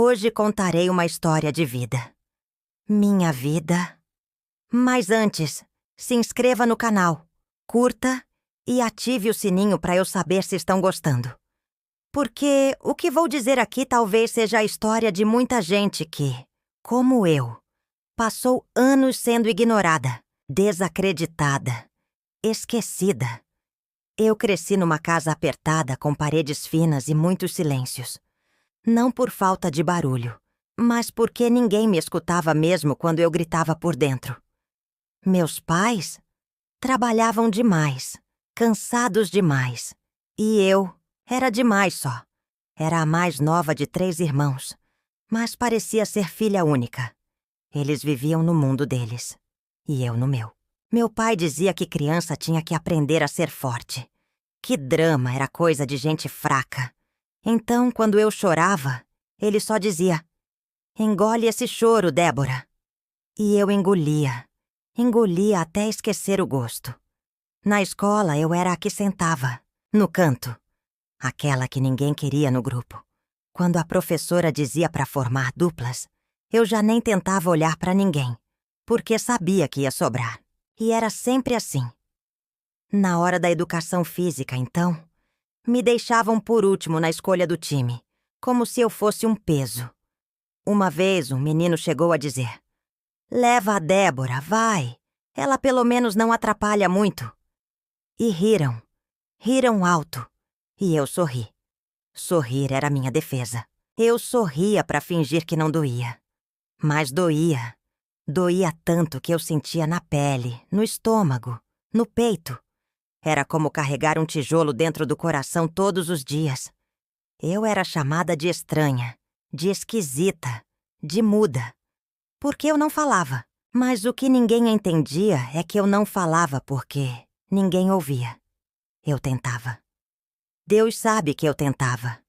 Hoje contarei uma história de vida. Minha vida. Mas antes, se inscreva no canal, curta e ative o sininho para eu saber se estão gostando. Porque o que vou dizer aqui talvez seja a história de muita gente que, como eu, passou anos sendo ignorada, desacreditada, esquecida. Eu cresci numa casa apertada com paredes finas e muitos silêncios. Não por falta de barulho, mas porque ninguém me escutava mesmo quando eu gritava por dentro. Meus pais trabalhavam demais, cansados demais. E eu era demais só. Era a mais nova de 3 irmãos, mas parecia ser filha única. Eles viviam no mundo deles, e eu no meu. Meu pai dizia que criança tinha que aprender a ser forte. Que drama era coisa de gente fraca. Então, quando eu chorava, ele só dizia: "Engole esse choro, Débora." E eu engolia até esquecer o gosto. Na escola, eu era a que sentava, no canto, aquela que ninguém queria no grupo. Quando a professora dizia para formar duplas, eu já nem tentava olhar para ninguém, porque sabia que ia sobrar. E era sempre assim. Na hora da educação física, então, me deixavam por último na escolha do time, como se eu fosse um peso. Uma vez, um menino chegou a dizer: "Leva a Débora, vai. Ela pelo menos não atrapalha muito." E riram alto. E eu sorri. Sorrir era minha defesa. Eu sorria para fingir que não doía. Mas doía. Doía tanto que eu sentia na pele, no estômago, no peito. Era como carregar um tijolo dentro do coração todos os dias. Eu era chamada de estranha, de esquisita, de muda. Porque eu não falava. Mas o que ninguém entendia é que eu não falava porque ninguém ouvia. Eu tentava. Deus sabe que eu tentava.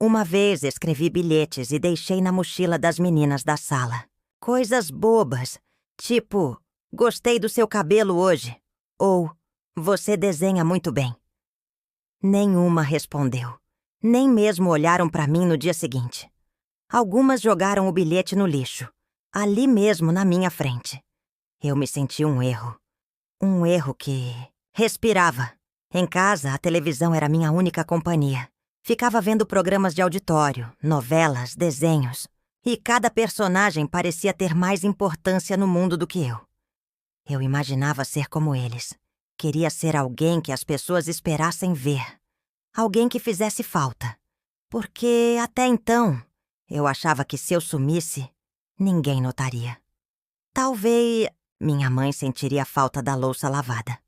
Uma vez escrevi bilhetes e deixei na mochila das meninas da sala. Coisas bobas, tipo: "Gostei do seu cabelo hoje." Ou: "Você desenha muito bem." Nenhuma respondeu. Nem mesmo olharam para mim no dia seguinte. Algumas jogaram o bilhete no lixo, ali mesmo na minha frente. Eu me senti um erro. Um erro que respirava. Em casa, a televisão era minha única companhia. Ficava vendo programas de auditório, novelas, desenhos. E cada personagem parecia ter mais importância no mundo do que eu. Eu imaginava ser como eles. Queria ser alguém que as pessoas esperassem ver. Alguém que fizesse falta. Porque, até então, eu achava que se eu sumisse, ninguém notaria. Talvez minha mãe sentiria falta da louça lavada.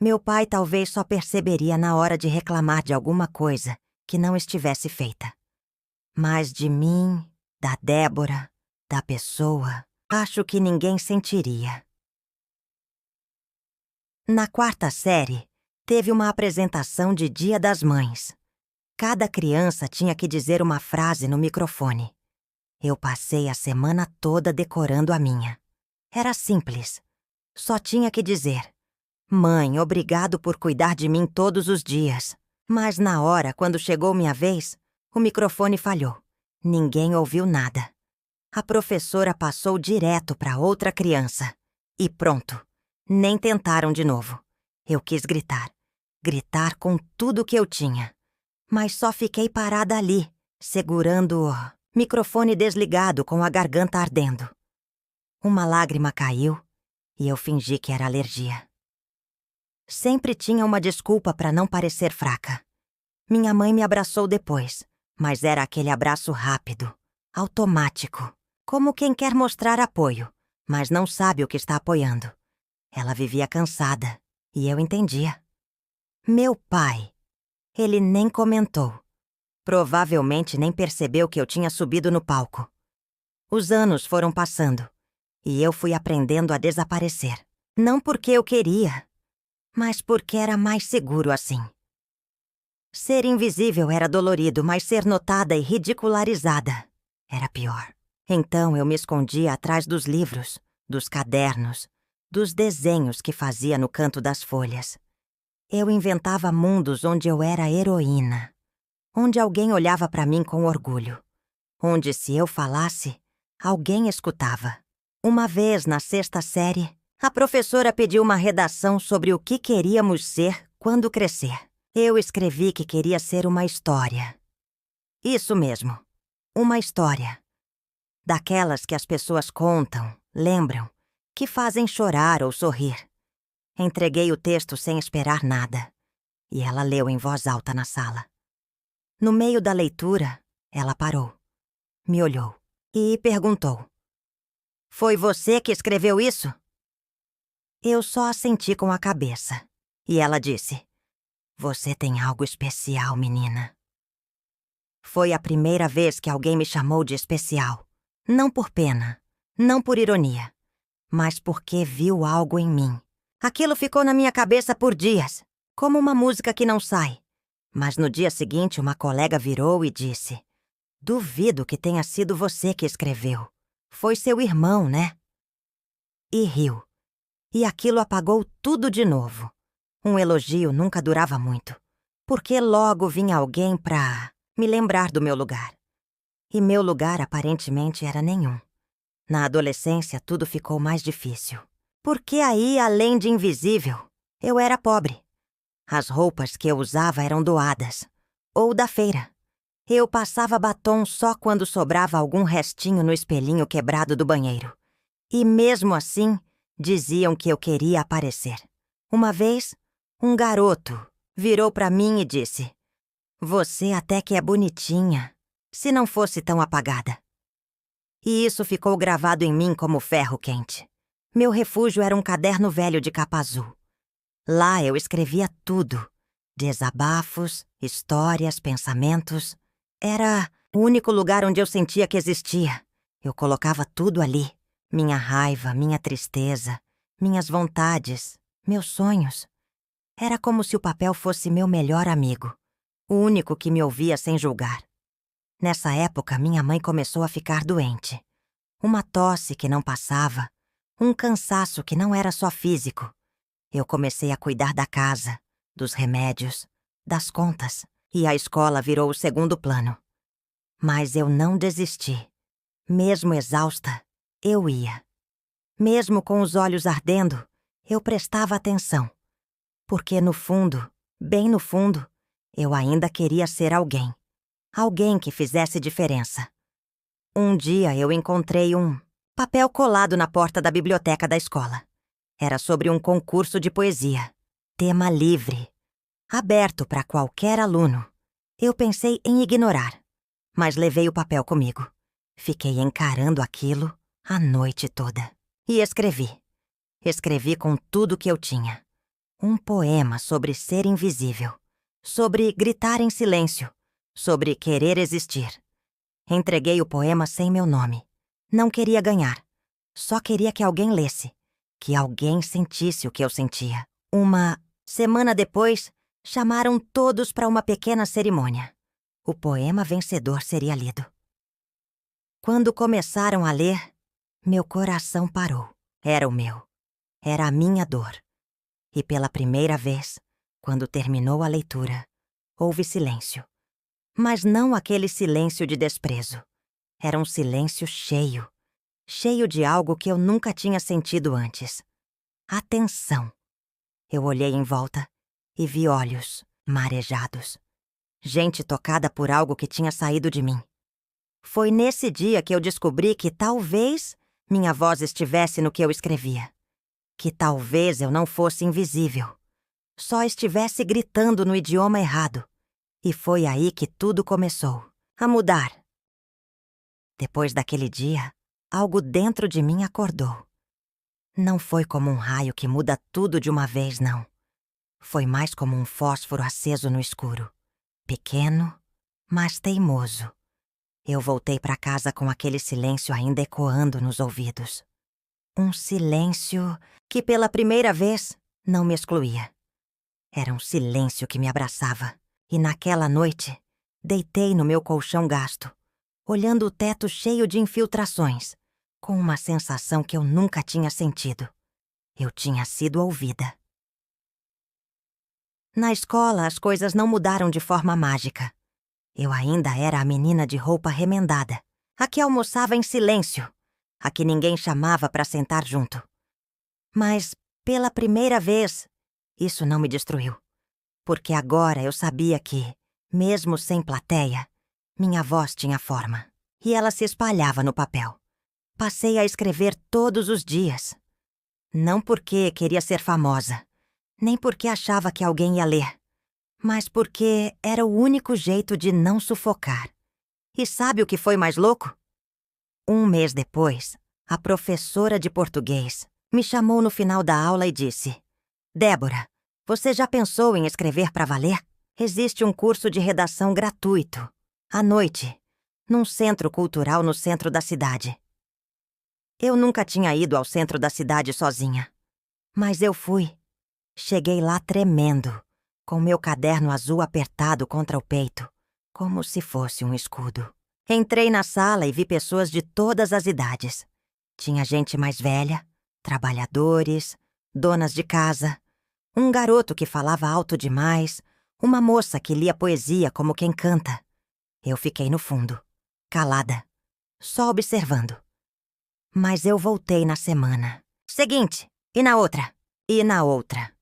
Meu pai talvez só perceberia na hora de reclamar de alguma coisa que não estivesse feita. Mas de mim, da Débora, da pessoa, acho que ninguém sentiria. Na 4ª série, teve uma apresentação de Dia das Mães. Cada criança tinha que dizer uma frase no microfone. Eu passei a semana toda decorando a minha. Era simples. Só tinha que dizer: "Mãe, obrigado por cuidar de mim todos os dias." Mas na hora, quando chegou minha vez, o microfone falhou. Ninguém ouviu nada. A professora passou direto para outra criança. E pronto. Nem tentaram de novo. Eu quis gritar. Gritar com tudo que eu tinha. Mas só fiquei parada ali, segurando o microfone desligado com a garganta ardendo. Uma lágrima caiu e eu fingi que era alergia. Sempre tinha uma desculpa para não parecer fraca. Minha mãe me abraçou depois, mas era aquele abraço rápido, automático, como quem quer mostrar apoio, mas não sabe o que está apoiando. Ela vivia cansada, e eu entendia. Meu pai, ele nem comentou. Provavelmente nem percebeu que eu tinha subido no palco. Os anos foram passando, e eu fui aprendendo a desaparecer. Não porque eu queria, mas porque era mais seguro assim. Ser invisível era dolorido, mas ser notada e ridicularizada era pior. Então eu me escondia atrás dos livros, dos cadernos, dos desenhos que fazia no canto das folhas. Eu inventava mundos onde eu era heroína, onde alguém olhava para mim com orgulho. onde se eu falasse, alguém escutava. Uma vez, na 6ª série, a professora pediu uma redação sobre o que queríamos ser quando crescer. Eu escrevi que queria ser uma história. Isso mesmo, uma história. Daquelas que as pessoas contam, lembram, que fazem chorar ou sorrir. Entreguei o texto sem esperar nada, e ela leu em voz alta na sala. No meio da leitura, ela parou, me olhou e perguntou: "Foi você que escreveu isso?" Eu só assenti com a cabeça, e ela disse: "Você tem algo especial, menina." Foi a primeira vez que alguém me chamou de especial. Não por pena, não por ironia, mas porque viu algo em mim. Aquilo ficou na minha cabeça por dias, como uma música que não sai. Mas no dia seguinte, uma colega virou e disse: "Duvido que tenha sido você que escreveu. Foi seu irmão, né?" E riu. E aquilo apagou tudo de novo. Um elogio nunca durava muito, porque logo vinha alguém pra me lembrar do meu lugar. E meu lugar aparentemente era nenhum. Na adolescência, tudo ficou mais difícil. Porque aí, além de invisível, eu era pobre. As roupas que eu usava eram doadas, ou da feira. Eu passava batom só quando sobrava algum restinho no espelhinho quebrado do banheiro. E mesmo assim, diziam que eu queria aparecer. Uma vez, um garoto virou pra mim e disse: "Você até que é bonitinha, se não fosse tão apagada." E isso ficou gravado em mim como ferro quente. Meu refúgio era um caderno velho de capa azul. Lá eu escrevia tudo. Desabafos, histórias, pensamentos. Era o único lugar onde eu sentia que existia. Eu colocava tudo ali. Minha raiva, minha tristeza, minhas vontades, meus sonhos. Era como se o papel fosse meu melhor amigo, o único que me ouvia sem julgar. Nessa época, minha mãe começou a ficar doente. Uma tosse que não passava, um cansaço que não era só físico. Eu comecei a cuidar da casa, dos remédios, das contas, e a escola virou o segundo plano. Mas eu não desisti. Mesmo exausta, eu ia. Mesmo com os olhos ardendo, eu prestava atenção. Porque no fundo, bem no fundo, eu ainda queria ser alguém. Alguém que fizesse diferença. Um dia eu encontrei um papel colado na porta da biblioteca da escola. Era sobre um concurso de poesia. Tema livre. Aberto para qualquer aluno. Eu pensei em ignorar, mas levei o papel comigo. Fiquei encarando aquilo a noite toda. E escrevi. Escrevi com tudo que eu tinha. Um poema sobre ser invisível. Sobre gritar em silêncio. Sobre querer existir. Entreguei o poema sem meu nome. Não queria ganhar. Só queria que alguém lesse. Que alguém sentisse o que eu sentia. Uma semana depois, chamaram todos para uma pequena cerimônia. O poema vencedor seria lido. Quando começaram a ler, meu coração parou. Era o meu. Era a minha dor. E pela primeira vez, quando terminou a leitura, houve silêncio. Mas não aquele silêncio de desprezo. Era um silêncio cheio. Cheio de algo que eu nunca tinha sentido antes. Atenção. Eu olhei em volta e vi olhos marejados. Gente tocada por algo que tinha saído de mim. Foi nesse dia que eu descobri que talvez minha voz estivesse no que eu escrevia. Que talvez eu não fosse invisível. Só estivesse gritando no idioma errado. E foi aí que tudo começou a mudar. Depois daquele dia, algo dentro de mim acordou. Não foi como um raio que muda tudo de uma vez, não. Foi mais como um fósforo aceso no escuro. Pequeno, mas teimoso. Eu voltei para casa com aquele silêncio ainda ecoando nos ouvidos. Um silêncio que, pela primeira vez, não me excluía. Era um silêncio que me abraçava. E naquela noite, deitei no meu colchão gasto, olhando o teto cheio de infiltrações, com uma sensação que eu nunca tinha sentido. Eu tinha sido ouvida. Na escola, as coisas não mudaram de forma mágica. Eu ainda era a menina de roupa remendada, a que almoçava em silêncio, a que ninguém chamava para sentar junto. Mas, pela primeira vez, isso não me destruiu, porque agora eu sabia que, mesmo sem plateia, minha voz tinha forma, e ela se espalhava no papel. Passei a escrever todos os dias. Não porque queria ser famosa, nem porque achava que alguém ia ler, mas porque era o único jeito de não sufocar. E sabe o que foi mais louco? Um mês depois, a professora de português me chamou no final da aula e disse: Débora, você já pensou em escrever para valer? Existe um curso de redação gratuito, à noite, num centro cultural no centro da cidade. Eu nunca tinha ido ao centro da cidade sozinha, mas eu fui. Cheguei lá tremendo, com meu caderno azul apertado contra o peito, como se fosse um escudo. Entrei na sala e vi pessoas de todas as idades. Tinha gente mais velha, trabalhadores, donas de casa, um garoto que falava alto demais, uma moça que lia poesia como quem canta. Eu fiquei no fundo, calada, só observando. Mas eu voltei na semana seguinte, e na outra, e na outra.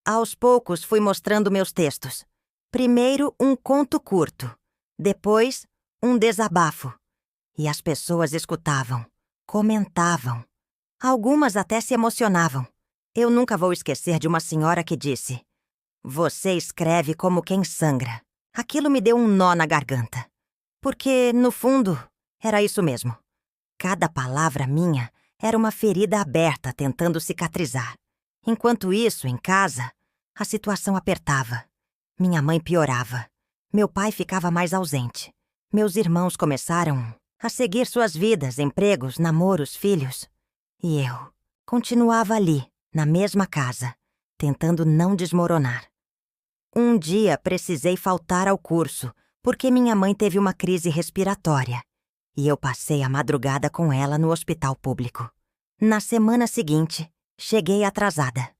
Aos poucos fui mostrando meus textos. Primeiro um conto curto, depois um desabafo. E as pessoas escutavam, comentavam. Algumas até se emocionavam. Eu nunca vou esquecer de uma senhora que disse: Você escreve como quem sangra. Aquilo me deu um nó na garganta. Porque, no fundo, era isso mesmo. Cada palavra minha era uma ferida aberta tentando cicatrizar. Enquanto isso, em casa, a situação apertava. Minha mãe piorava. Meu pai ficava mais ausente. Meus irmãos começaram a seguir suas vidas, empregos, namoros, filhos. E eu continuava ali, na mesma casa, tentando não desmoronar. Um dia precisei faltar ao curso, porque minha mãe teve uma crise respiratória. E eu passei a madrugada com ela no hospital público. Na semana seguinte, cheguei atrasada.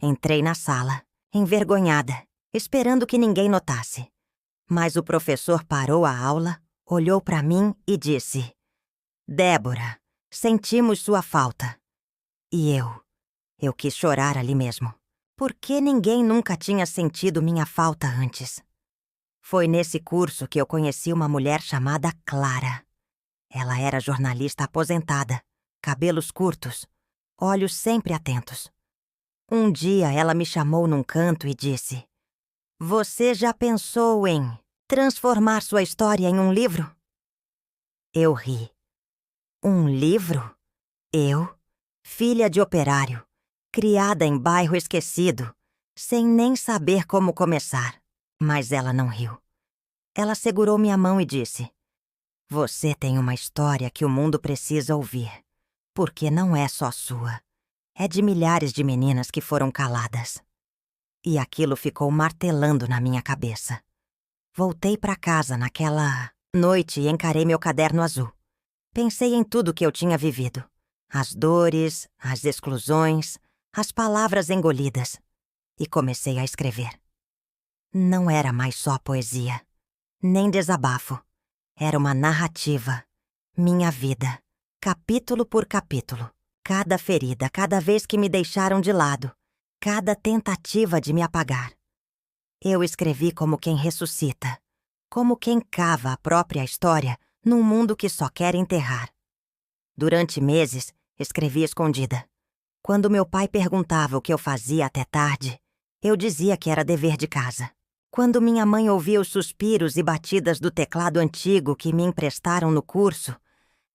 Entrei na sala, envergonhada, esperando que ninguém notasse. Mas o professor parou a aula, olhou para mim e disse: Débora, sentimos sua falta. E eu quis chorar ali mesmo. Porque ninguém nunca tinha sentido minha falta antes. Foi nesse curso que eu conheci uma mulher chamada Clara. Ela era jornalista aposentada, cabelos curtos, olhos sempre atentos. Um dia ela me chamou num canto e disse: Você já pensou em transformar sua história em um livro? Eu ri. Um livro? Eu, filha de operário, criada em bairro esquecido, sem nem saber como começar. Mas ela não riu. Ela segurou minha mão e disse: Você tem uma história que o mundo precisa ouvir, porque não é só sua. É de milhares de meninas que foram caladas. E aquilo ficou martelando na minha cabeça. Voltei para casa naquela noite e encarei meu caderno azul. Pensei em tudo que eu tinha vivido. As dores, as exclusões, as palavras engolidas. E comecei a escrever. Não era mais só poesia, nem desabafo. Era uma narrativa. Minha vida, capítulo por capítulo. Cada ferida, cada vez que me deixaram de lado. Cada tentativa de me apagar. Eu escrevi como quem ressuscita. Como quem cava a própria história num mundo que só quer enterrar. Durante meses, escrevi escondida. Quando meu pai perguntava o que eu fazia até tarde, eu dizia que era dever de casa. Quando minha mãe ouvia os suspiros e batidas do teclado antigo que me emprestaram no curso,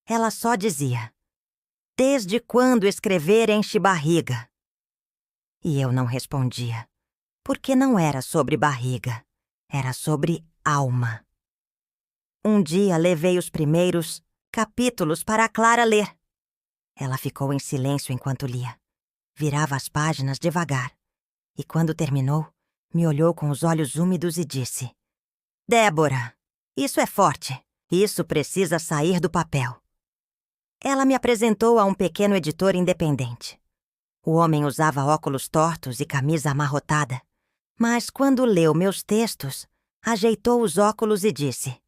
ela só dizia: Desde quando escrever enche barriga? E eu não respondia, porque não era sobre barriga, era sobre alma. Um dia levei os primeiros capítulos para a Clara ler. Ela ficou em silêncio enquanto lia. Virava as páginas devagar. E quando terminou, me olhou com os olhos úmidos e disse: Débora, isso é forte. Isso precisa sair do papel. Ela me apresentou a um pequeno editor independente. O homem usava óculos tortos e camisa amarrotada. Mas quando leu meus textos, ajeitou os óculos e disse: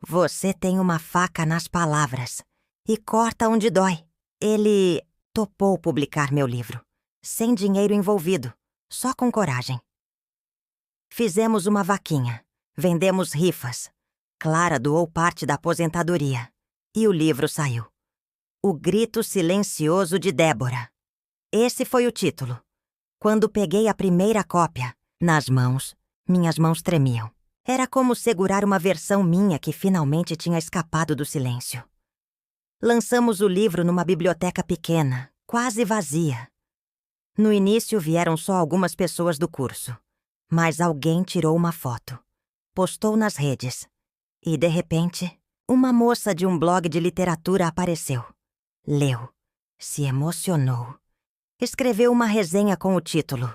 Você tem uma faca nas palavras e corta onde dói. Ele topou publicar meu livro, sem dinheiro envolvido, só com coragem. Fizemos uma vaquinha, vendemos rifas. Clara doou parte da aposentadoria e o livro saiu. O Grito Silencioso de Débora. Esse foi o título. Quando peguei a primeira cópia, nas mãos, minhas mãos tremiam. Era como segurar uma versão minha que finalmente tinha escapado do silêncio. Lançamos o livro numa biblioteca pequena, quase vazia. No início vieram só algumas pessoas do curso, mas alguém tirou uma foto, postou nas redes e, de repente, uma moça de um blog de literatura apareceu. Leu, se emocionou. Escreveu uma resenha com o título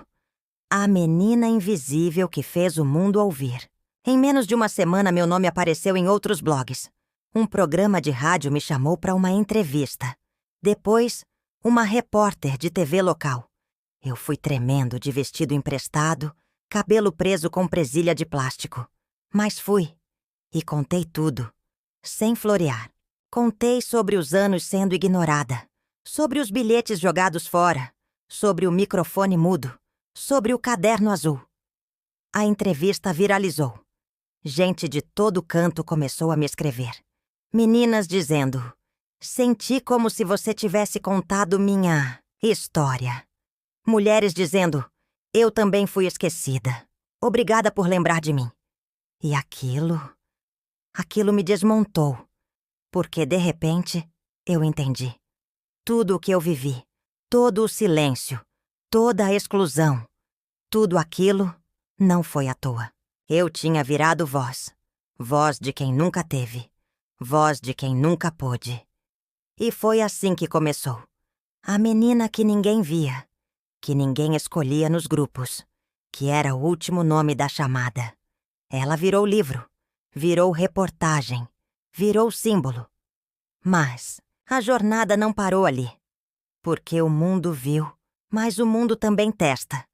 A Menina Invisível que Fez o Mundo Ouvir. Em menos de uma semana, meu nome apareceu em outros blogs. Um programa de rádio me chamou para uma entrevista. Depois, uma repórter de TV local. Eu fui tremendo de vestido emprestado, cabelo preso com presilha de plástico. Mas fui. E contei tudo, sem florear. Contei sobre os anos sendo ignorada, sobre os bilhetes jogados fora, sobre o microfone mudo, sobre o caderno azul. A entrevista viralizou. Gente de todo canto começou a me escrever. Meninas dizendo: senti como se você tivesse contado minha história. Mulheres dizendo: eu também fui esquecida. Obrigada por lembrar de mim. E aquilo me desmontou, porque de repente eu entendi. Tudo o que eu vivi, todo o silêncio, toda a exclusão, tudo aquilo não foi à toa. Eu tinha virado voz, voz de quem nunca teve, voz de quem nunca pôde. E foi assim que começou. A menina que ninguém via, que ninguém escolhia nos grupos, que era o último nome da chamada. Ela virou livro, virou reportagem, virou símbolo. Mas a jornada não parou ali. Porque o mundo viu, mas o mundo também testa.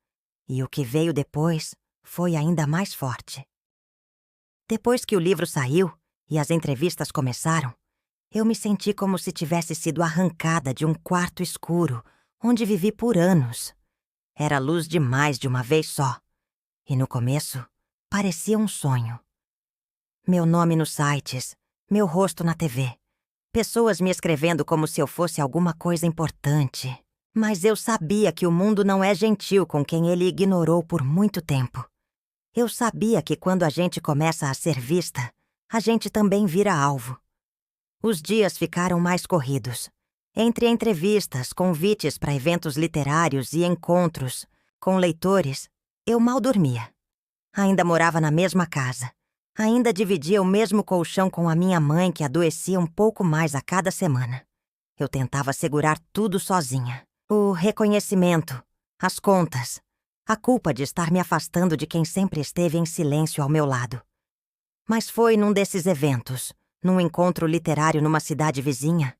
E o que veio depois foi ainda mais forte. Depois que o livro saiu e as entrevistas começaram, eu me senti como se tivesse sido arrancada de um quarto escuro, onde vivi por anos. Era luz demais de uma vez só. E no começo, parecia um sonho. Meu nome nos sites, meu rosto na TV. Pessoas me escrevendo como se eu fosse alguma coisa importante. Mas eu sabia que o mundo não é gentil com quem ele ignorou por muito tempo. Eu sabia que quando a gente começa a ser vista, a gente também vira alvo. Os dias ficaram mais corridos. Entre entrevistas, convites para eventos literários e encontros com leitores, eu mal dormia. Ainda morava na mesma casa. Ainda dividia o mesmo colchão com a minha mãe, que adoecia um pouco mais a cada semana. Eu tentava segurar tudo sozinha. O reconhecimento, as contas, a culpa de estar me afastando de quem sempre esteve em silêncio ao meu lado. Mas foi num desses eventos, num encontro literário numa cidade vizinha,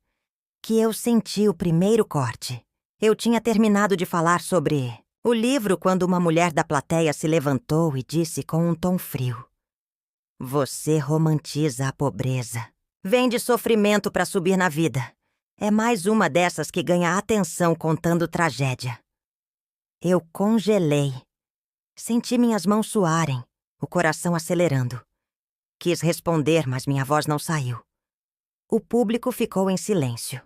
que eu senti o primeiro corte. Eu tinha terminado de falar sobre o livro quando uma mulher da plateia se levantou e disse com um tom frio: você romantiza a pobreza. Vende sofrimento para subir na vida. É mais uma dessas que ganha atenção contando tragédia. Eu congelei. Senti minhas mãos suarem, o coração acelerando. Quis responder, mas minha voz não saiu. O público ficou em silêncio.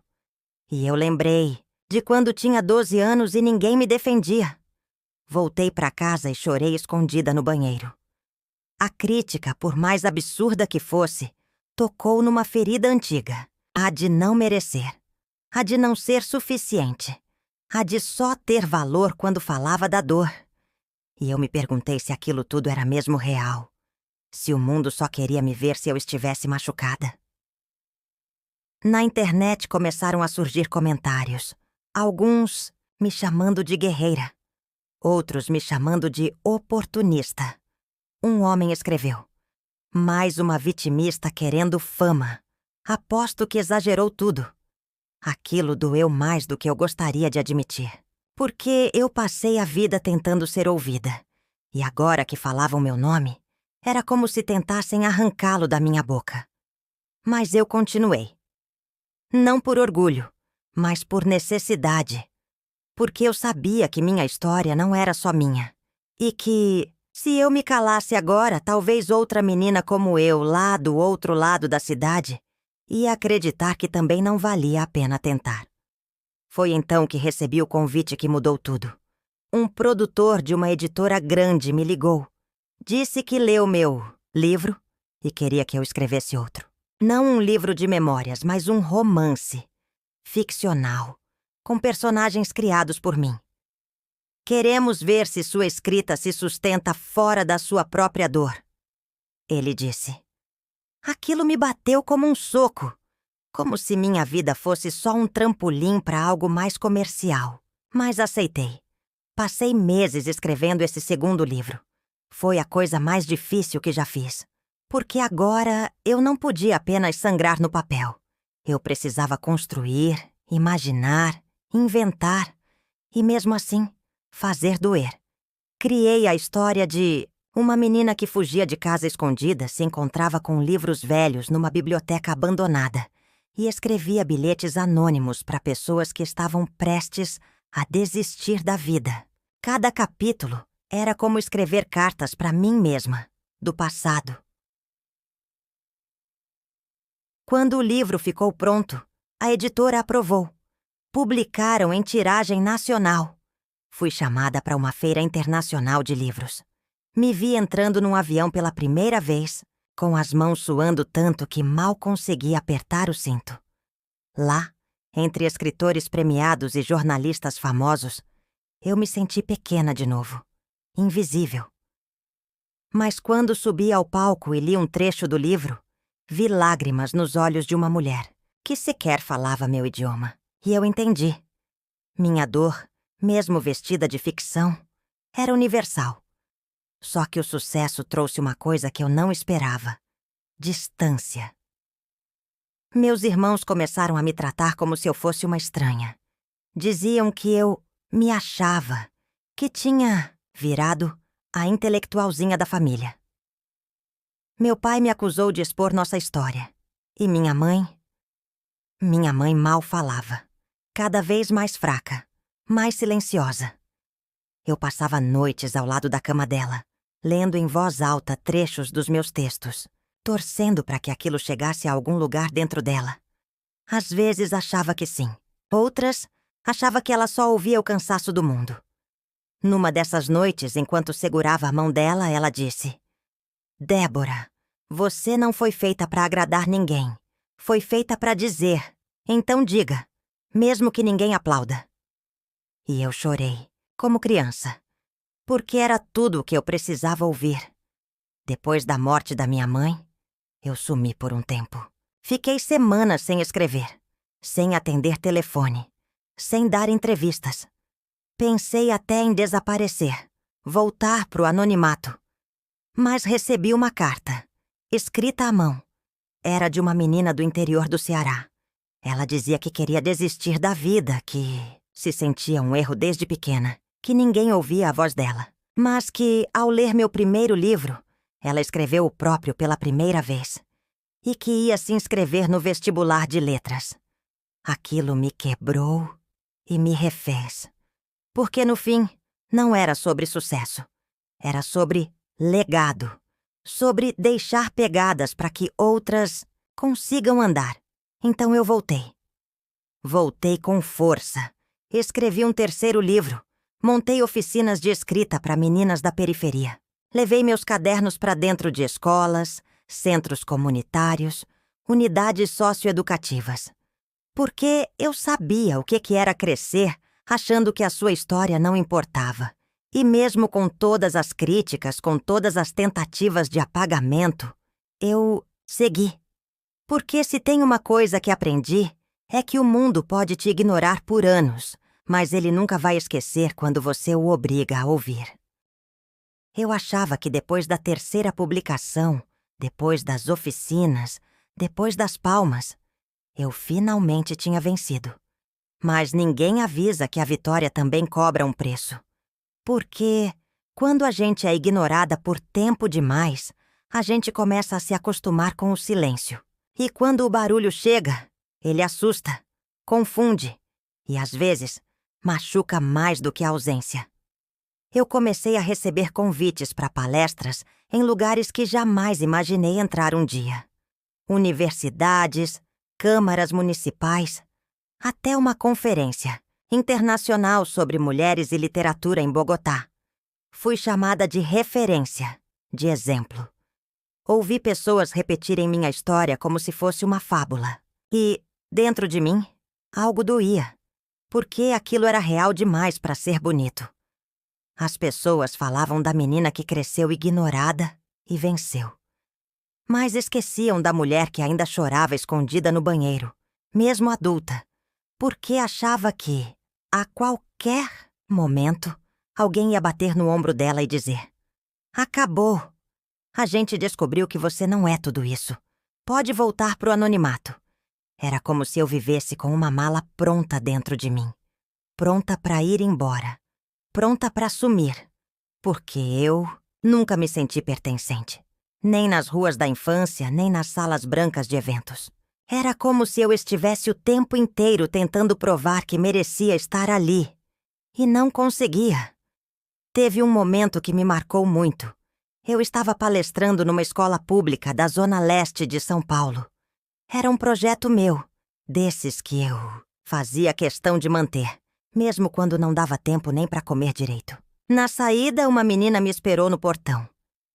E eu lembrei de quando tinha 12 anos e ninguém me defendia. Voltei para casa e chorei escondida no banheiro. A crítica, por mais absurda que fosse, tocou numa ferida antiga. A de não merecer. A de não ser suficiente. A de só ter valor quando falava da dor. E eu me perguntei se aquilo tudo era mesmo real. Se o mundo só queria me ver se eu estivesse machucada. Na internet começaram a surgir comentários. Alguns me chamando de guerreira. Outros me chamando de oportunista. Um homem escreveu: mais uma vitimista querendo fama. Aposto que exagerou tudo. Aquilo doeu mais do que eu gostaria de admitir. Porque eu passei a vida tentando ser ouvida. E agora que falavam meu nome, era como se tentassem arrancá-lo da minha boca. Mas eu continuei. Não por orgulho, mas por necessidade. Porque eu sabia que minha história não era só minha. E que, se eu me calasse agora, talvez outra menina como eu, lá do outro lado da cidade, ia acreditar que também não valia a pena tentar. Foi então que recebi o convite que mudou tudo. Um produtor de uma editora grande me ligou. Disse que leu meu livro e queria que eu escrevesse outro. Não um livro de memórias, mas um romance. Ficcional, com personagens criados por mim. Queremos ver se sua escrita se sustenta fora da sua própria dor. Ele disse. Aquilo me bateu como um soco. Como se minha vida fosse só um trampolim para algo mais comercial. Mas aceitei. Passei meses escrevendo esse segundo livro. Foi a coisa mais difícil que já fiz. Porque agora eu não podia apenas sangrar no papel. Eu precisava construir, imaginar, inventar e, mesmo assim, fazer doer. Criei a história de uma menina que fugia de casa escondida, se encontrava com livros velhos numa biblioteca abandonada e escrevia bilhetes anônimos para pessoas que estavam prestes a desistir da vida. Cada capítulo era como escrever cartas para mim mesma, do passado. Quando o livro ficou pronto, a editora aprovou. Publicaram em tiragem nacional. Fui chamada para uma feira internacional de livros. Me vi entrando num avião pela primeira vez, com as mãos suando tanto que mal consegui apertar o cinto. Lá, entre escritores premiados e jornalistas famosos, eu me senti pequena de novo, invisível. Mas quando subi ao palco e li um trecho do livro, vi lágrimas nos olhos de uma mulher, que sequer falava meu idioma. E eu entendi. Minha dor, mesmo vestida de ficção, era universal. Só que o sucesso trouxe uma coisa que eu não esperava: distância. Meus irmãos começaram a me tratar como se eu fosse uma estranha. Diziam que eu me achava, que tinha virado a intelectualzinha da família. Meu pai me acusou de expor nossa história. E minha mãe mal falava. Cada vez mais fraca, mais silenciosa. Eu passava noites ao lado da cama dela, lendo em voz alta trechos dos meus textos, torcendo para que aquilo chegasse a algum lugar dentro dela. Às vezes achava que sim. Outras, achava que ela só ouvia o cansaço do mundo. Numa dessas noites, enquanto segurava a mão dela, ela disse: Débora, você não foi feita para agradar ninguém. Foi feita para dizer. Então diga, mesmo que ninguém aplauda. E eu chorei, como criança, porque era tudo o que eu precisava ouvir. Depois da morte da minha mãe, eu sumi por um tempo. Fiquei semanas sem escrever, sem atender telefone, sem dar entrevistas. Pensei até em desaparecer, voltar pro anonimato. Mas recebi uma carta, escrita à mão. Era de uma menina do interior do Ceará. Ela dizia que queria desistir da vida, que se sentia um erro desde pequena, que ninguém ouvia a voz dela. Mas que, ao ler meu primeiro livro, ela escreveu o próprio pela primeira vez. E que ia se inscrever no vestibular de letras. Aquilo me quebrou e me refez. Porque, no fim, não era sobre sucesso. Era sobre legado. Sobre deixar pegadas para que outras consigam andar. Então eu voltei. Voltei com força. Escrevi um terceiro livro. Montei oficinas de escrita para meninas da periferia. Levei meus cadernos para dentro de escolas, centros comunitários, unidades socioeducativas. Porque eu sabia o que era crescer achando que a sua história não importava. E mesmo com todas as críticas, com todas as tentativas de apagamento, eu segui. Porque se tem uma coisa que aprendi, é que o mundo pode te ignorar por anos, mas ele nunca vai esquecer quando você o obriga a ouvir. Eu achava que depois da terceira publicação, depois das oficinas, depois das palmas, eu finalmente tinha vencido. Mas ninguém avisa que a vitória também cobra um preço. Porque, quando a gente é ignorada por tempo demais, a gente começa a se acostumar com o silêncio. E quando o barulho chega, ele assusta, confunde e, às vezes, machuca mais do que a ausência. Eu comecei a receber convites para palestras em lugares que jamais imaginei entrar um dia. Universidades, câmaras municipais, até uma conferência internacional sobre mulheres e literatura em Bogotá. Fui chamada de referência, de exemplo. Ouvi pessoas repetirem minha história como se fosse uma fábula. E, dentro de mim, algo doía, porque aquilo era real demais para ser bonito. As pessoas falavam da menina que cresceu ignorada e venceu. Mas esqueciam da mulher que ainda chorava escondida no banheiro, mesmo adulta, porque achava que, a qualquer momento, alguém ia bater no ombro dela e dizer: "Acabou. A gente descobriu que você não é tudo isso. Pode voltar pro anonimato." Era como se eu vivesse com uma mala pronta dentro de mim, pronta para ir embora, pronta para sumir, porque eu nunca me senti pertencente, nem nas ruas da infância, nem nas salas brancas de eventos. Era como se eu estivesse o tempo inteiro tentando provar que merecia estar ali, e não conseguia. Teve um momento que me marcou muito. Eu estava palestrando numa escola pública da Zona Leste de São Paulo. Era um projeto meu, desses que eu fazia questão de manter, mesmo quando não dava tempo nem para comer direito. Na saída, uma menina me esperou no portão,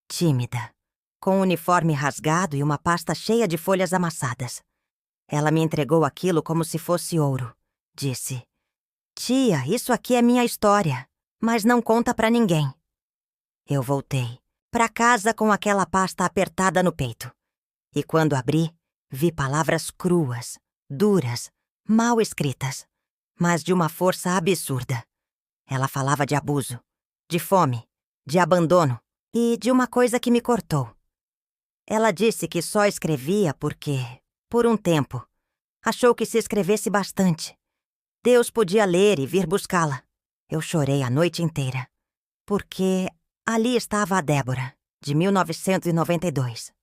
tímida, com um uniforme rasgado e uma pasta cheia de folhas amassadas. Ela me entregou aquilo como se fosse ouro. Disse: "Tia, isso aqui é minha história, mas não conta pra ninguém." Eu voltei pra casa com aquela pasta apertada no peito. E quando abri, vi palavras cruas, duras, mal escritas, mas de uma força absurda. Ela falava de abuso, de fome, de abandono e de uma coisa que me cortou. Ela disse que só escrevia porque, por um tempo, achou que se escrevesse bastante, Deus podia ler e vir buscá-la. Eu chorei a noite inteira, porque ali estava a Débora, de 1992.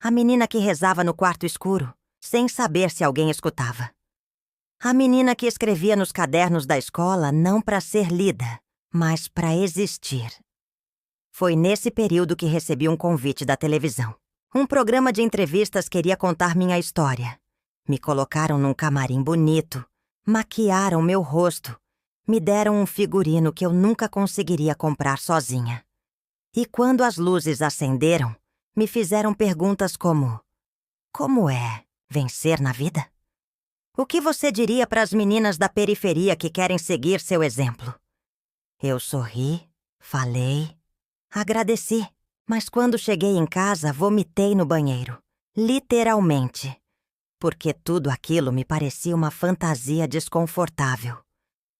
A menina que rezava no quarto escuro, sem saber se alguém escutava. A menina que escrevia nos cadernos da escola não para ser lida, mas para existir. Foi nesse período que recebi um convite da televisão. Um programa de entrevistas queria contar minha história. Me colocaram num camarim bonito, maquiaram meu rosto, me deram um figurino que eu nunca conseguiria comprar sozinha. E quando as luzes acenderam, me fizeram perguntas como: como é vencer na vida? O que você diria para as meninas da periferia que querem seguir seu exemplo? Eu sorri, falei, agradeci, mas quando cheguei em casa, vomitei no banheiro, literalmente, porque tudo aquilo me parecia uma fantasia desconfortável,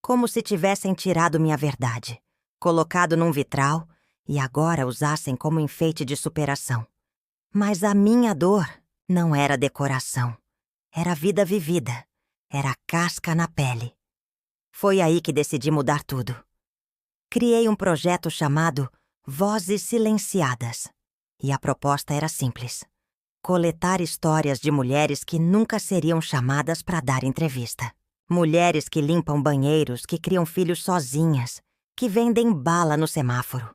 como se tivessem tirado minha verdade, colocado num vitral e agora usassem como enfeite de superação. Mas a minha dor não era decoração, era vida vivida, era casca na pele. Foi aí que decidi mudar tudo. Criei um projeto chamado Vozes Silenciadas, e a proposta era simples: coletar histórias de mulheres que nunca seriam chamadas para dar entrevista. Mulheres que limpam banheiros, que criam filhos sozinhas, que vendem bala no semáforo.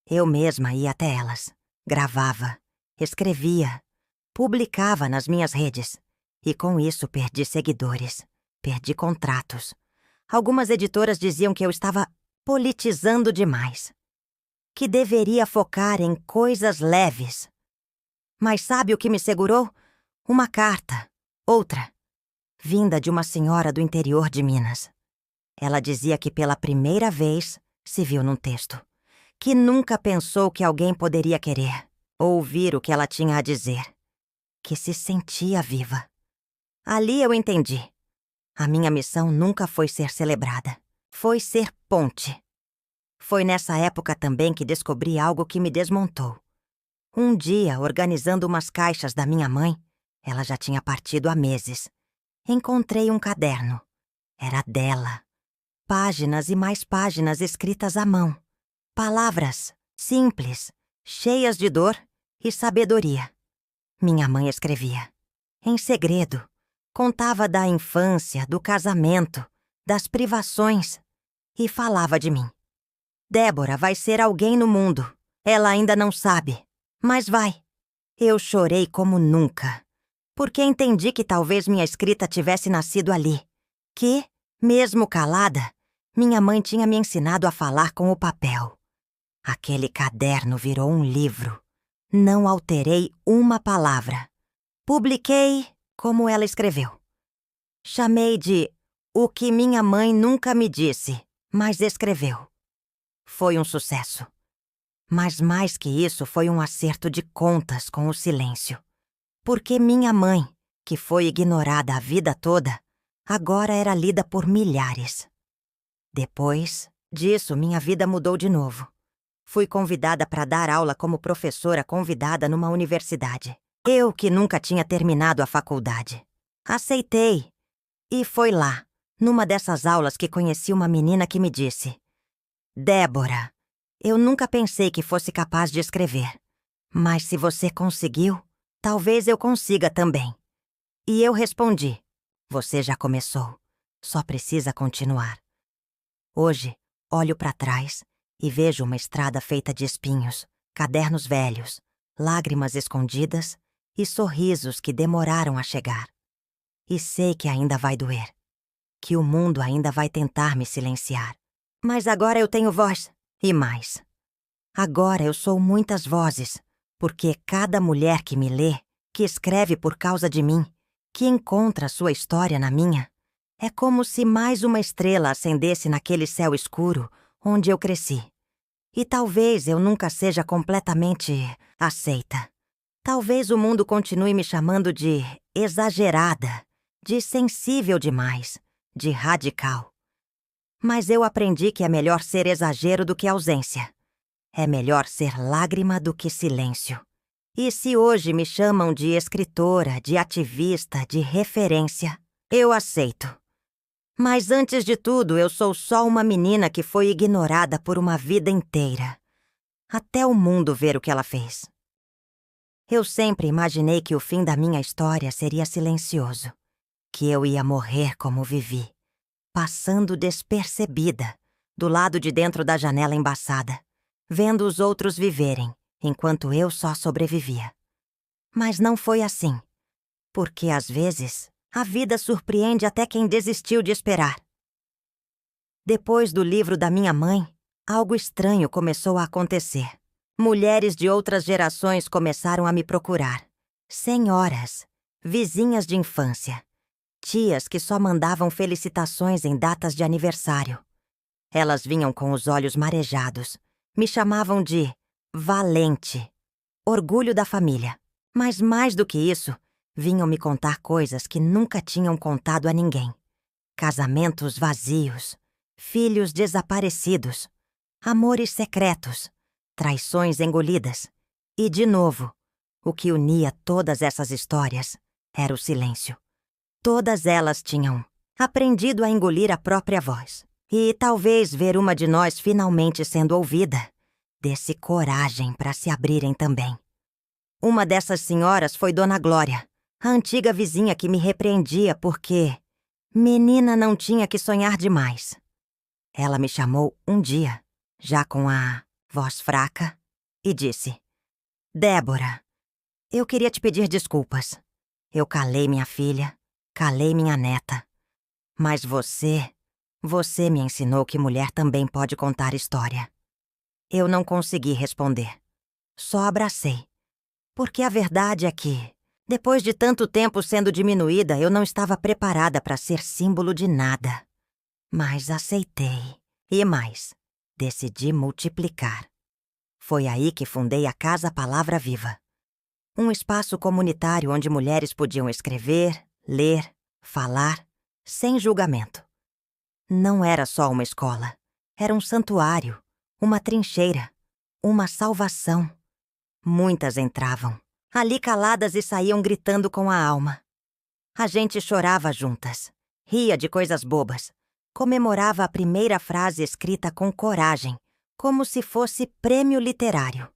Eu mesma ia até elas, gravava, escrevia, publicava nas minhas redes. E com isso perdi seguidores, perdi contratos. Algumas editoras diziam que eu estava politizando demais, que deveria focar em coisas leves. Mas sabe o que me segurou? Uma carta, outra, vinda de uma senhora do interior de Minas. Ela dizia que pela primeira vez se viu num texto, que nunca pensou que alguém poderia querer, ouvir o que ela tinha a dizer, que se sentia viva. Ali eu entendi. A minha missão nunca foi ser celebrada, foi ser ponte. Foi nessa época também que descobri algo que me desmontou. Um dia, organizando umas caixas da minha mãe, ela já tinha partido há meses, encontrei um caderno. Era dela. Páginas e mais páginas escritas à mão. Palavras simples, cheias de dor e sabedoria. Minha mãe escrevia: em segredo, contava da infância, do casamento, das privações e falava de mim. Débora vai ser alguém no mundo. Ela ainda não sabe, mas vai. Eu chorei como nunca, porque entendi que talvez minha escrita tivesse nascido ali, que, mesmo calada, minha mãe tinha me ensinado a falar com o papel. Aquele caderno virou um livro. Não alterei uma palavra. Publiquei como ela escreveu. Chamei de O que minha mãe nunca me disse, mas escreveu. Foi um sucesso. Mas mais que isso, foi um acerto de contas com o silêncio. Porque minha mãe, que foi ignorada a vida toda, agora era lida por milhares. Depois disso, minha vida mudou de novo. Fui convidada para dar aula como professora convidada numa universidade. Eu que nunca tinha terminado a faculdade. Aceitei. E foi lá, numa dessas aulas, que conheci uma menina que me disse: Débora, eu nunca pensei que fosse capaz de escrever. Mas se você conseguiu, talvez eu consiga também. E eu respondi: você já começou. Só precisa continuar. Hoje, olho para trás e vejo uma estrada feita de espinhos, cadernos velhos, lágrimas escondidas e sorrisos que demoraram a chegar. E sei que ainda vai doer, que o mundo ainda vai tentar me silenciar. Mas agora eu tenho voz, e mais. Agora eu sou muitas vozes, porque cada mulher que me lê, que escreve por causa de mim, que encontra sua história na minha, é como se mais uma estrela acendesse naquele céu escuro onde eu cresci. E talvez eu nunca seja completamente aceita. Talvez o mundo continue me chamando de exagerada, de sensível demais, de radical. Mas eu aprendi que é melhor ser exagero do que ausência. É melhor ser lágrima do que silêncio. E se hoje me chamam de escritora, de ativista, de referência, eu aceito. Mas antes de tudo, eu sou só uma menina que foi ignorada por uma vida inteira, até o mundo ver o que ela fez. Eu sempre imaginei que o fim da minha história seria silencioso, que eu ia morrer como vivi, passando despercebida, do lado de dentro da janela embaçada, vendo os outros viverem, enquanto eu só sobrevivia. Mas não foi assim, porque às vezes a vida surpreende até quem desistiu de esperar. Depois do livro da minha mãe, algo estranho começou a acontecer. Mulheres de outras gerações começaram a me procurar. Senhoras, vizinhas de infância, tias que só mandavam felicitações em datas de aniversário. Elas vinham com os olhos marejados, me chamavam de valente, orgulho da família. Mas mais do que isso, vinham me contar coisas que nunca tinham contado a ninguém. Casamentos vazios, filhos desaparecidos, amores secretos, traições engolidas. E, de novo, o que unia todas essas histórias era o silêncio. Todas elas tinham aprendido a engolir a própria voz. E talvez ver uma de nós finalmente sendo ouvida desse coragem para se abrirem também. Uma dessas senhoras foi Dona Glória, a antiga vizinha que me repreendia porque menina não tinha que sonhar demais. Ela me chamou um dia, já com a voz fraca, e disse: Débora, eu queria te pedir desculpas. Eu calei minha filha, calei minha neta. Mas você me ensinou que mulher também pode contar história. Eu não consegui responder. Só abracei. Porque a verdade é que, depois de tanto tempo sendo diminuída, eu não estava preparada para ser símbolo de nada. Mas aceitei. E mais, decidi multiplicar. Foi aí que fundei a Casa Palavra Viva. Um espaço comunitário onde mulheres podiam escrever, ler, falar, sem julgamento. Não era só uma escola. Era um santuário, uma trincheira, uma salvação. Muitas entravam, ali caladas, e saíam gritando com a alma. A gente chorava juntas, ria de coisas bobas, comemorava a primeira frase escrita com coragem, como se fosse prêmio literário.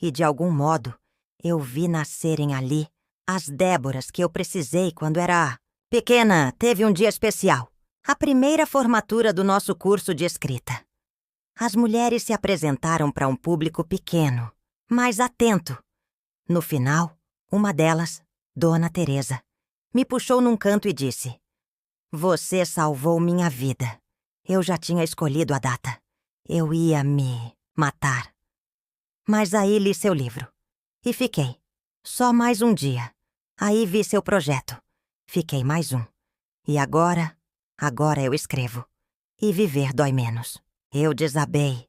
E, de algum modo, eu vi nascerem ali As Déboras que eu precisei quando era pequena teve um dia especial. A primeira formatura do nosso curso de escrita. As mulheres se apresentaram para um público pequeno, mas atento. No final, uma delas, Dona Teresa, me puxou num canto e disse: "Você salvou minha vida. Eu já tinha escolhido a data. Eu ia me matar." Mas aí li seu livro. E fiquei. Só mais um dia. Aí vi seu projeto. Fiquei mais um. E agora eu escrevo. E viver dói menos. Eu desabei.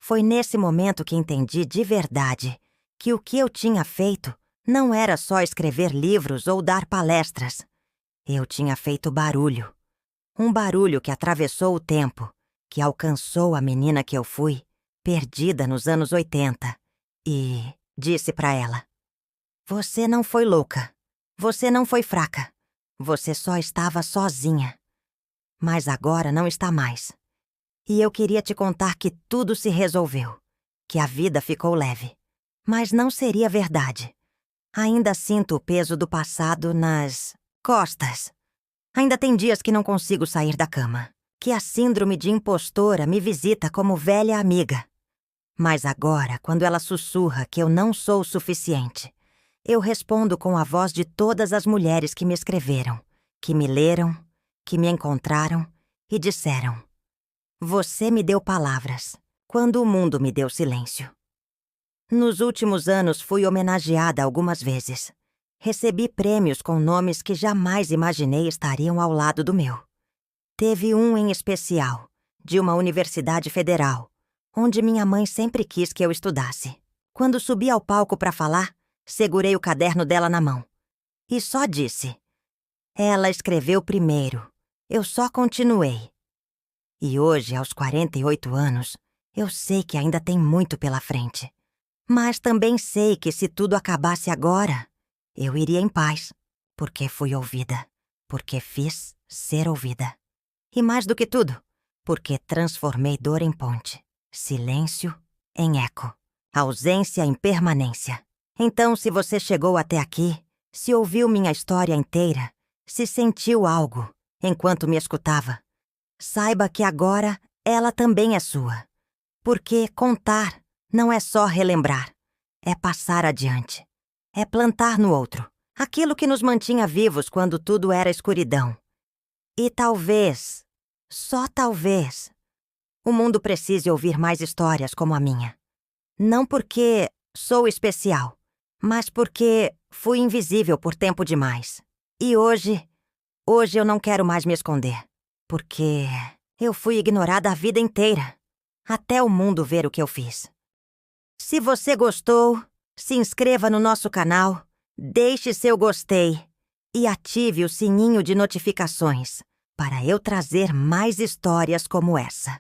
Foi nesse momento que entendi de verdade que o que eu tinha feito não era só escrever livros ou dar palestras. Eu tinha feito barulho. Um barulho que atravessou o tempo, que alcançou a menina que eu fui, perdida nos anos 80, e disse para ela: "Você não foi louca. Você não foi fraca. Você só estava sozinha. Mas agora não está mais. E eu queria te contar que tudo se resolveu, que a vida ficou leve. Mas não seria verdade. Ainda sinto o peso do passado nas costas. Ainda tem dias que não consigo sair da cama, que a síndrome de impostora me visita como velha amiga. Mas agora, quando ela sussurra que eu não sou o suficiente, eu respondo com a voz de todas as mulheres que me escreveram, que me leram, que me encontraram e disseram: "Você me deu palavras, quando o mundo me deu silêncio." Nos últimos anos fui homenageada algumas vezes. Recebi prêmios com nomes que jamais imaginei estariam ao lado do meu. Teve um em especial, de uma universidade federal, onde minha mãe sempre quis que eu estudasse. Quando subi ao palco para falar, segurei o caderno dela na mão. E só disse: "Ela escreveu primeiro. Eu só continuei." E hoje, aos 48 anos, eu sei que ainda tem muito pela frente. Mas também sei que se tudo acabasse agora, eu iria em paz, porque fui ouvida, porque fiz ser ouvida. E mais do que tudo, porque transformei dor em ponte, silêncio em eco, ausência em permanência. Então, se você chegou até aqui, se ouviu minha história inteira, se sentiu algo enquanto me escutava, saiba que agora ela também é sua. Porque contar não é só relembrar, é passar adiante, é plantar no outro aquilo que nos mantinha vivos quando tudo era escuridão. E talvez, só talvez, o mundo precise ouvir mais histórias como a minha. Não porque sou especial, mas porque fui invisível por tempo demais. E hoje eu não quero mais me esconder, porque eu fui ignorada a vida inteira, até o mundo ver o que eu fiz. Se você gostou, se inscreva no nosso canal, deixe seu gostei e ative o sininho de notificações para eu trazer mais histórias como essa.